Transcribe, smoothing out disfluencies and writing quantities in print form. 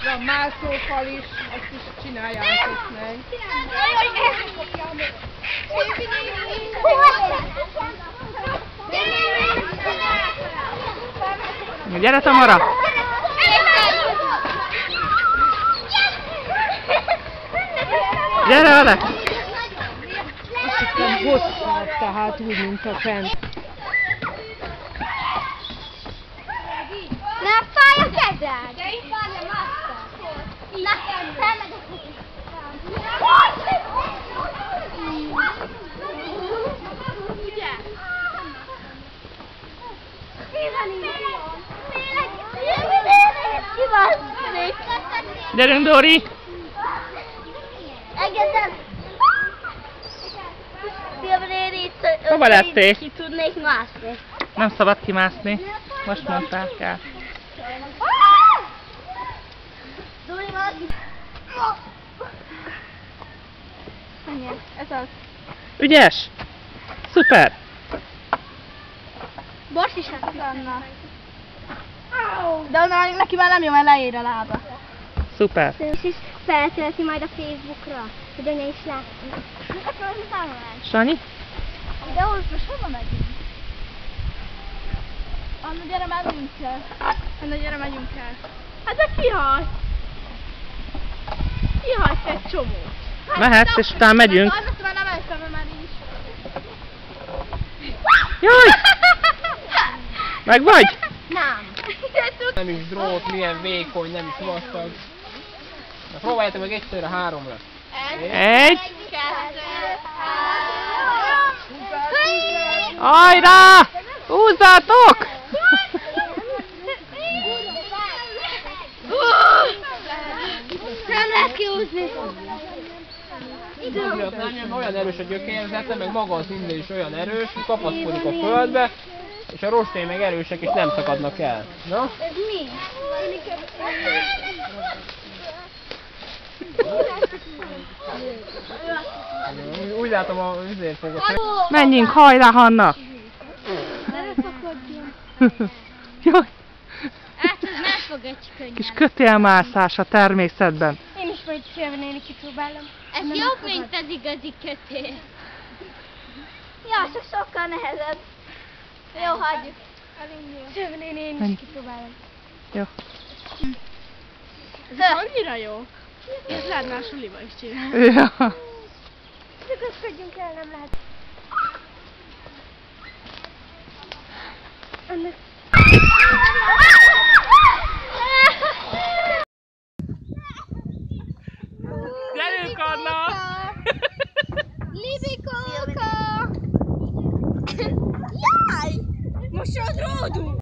Van mászófal is, azt is csináljátok meg. Gyere, Tamara! Gyere vele! Azt hittem hosszabb, tehát úgy, mint a fent. Ne fáj a kezed! De itt van a maszka! Na, felmegyek! Ugye? Gyerünk, Dori! Egészen! Szilva néni, Hova lettél? ki tudnék mászni. Nem szabad kimászni. Most mondtál kell. Dori, mászni! Ez az. Ügyes! Szuper! Bors is hát Anna. De onnan neki már nem jó, mert leér a lába. Szuper! És is feltölti majd a Facebookra, hogy anya is látta. Akkor az számolás. Sanyi? Videóhoz most hova megyünk? Anna, gyere, megyünk el. Anna, gyere, megyünk el. Hát de kihagy. Kihagysz egy csomót. Mehetsz, és utána megyünk. Annak már nem elszem, már így is. Jaj! Meg vagy? Nem. Nem is drót, milyen vékony, nem is vastag. Na, próbáljátok meg egyszerre háromra. Egy! 2, 3. Hajrá! Húzzátok! Nem lehet kihúzni. Olyan erős a gyökérzete, meg maga az inde is olyan erős, hogy kapaszkodik a földbe, és a rostély meg erősek, és nem szakadnak el. Na? Ez mi? Úgy látom a vizért fogok. Menjünk, hajrá, Hanna! Ne szakadjon. Jaj! Hát ez nem fog egy könnyen. Kis kötélmászás a természetben. Én is majd Szilva néni kipróbálom. Ez jobb, mint az igazi kötél. Ja, csak sokkal nehezebb. Jó, hagyjuk. Szilva néni, én is kipróbálom. Jó. Ez annyira jó. Ez lehetne a suliba is csinálni. Ja. Szakadjunk el, nem lehet. Ennek... Gyerünk, Anna! Libikóka! Jaj! Most a dródunk!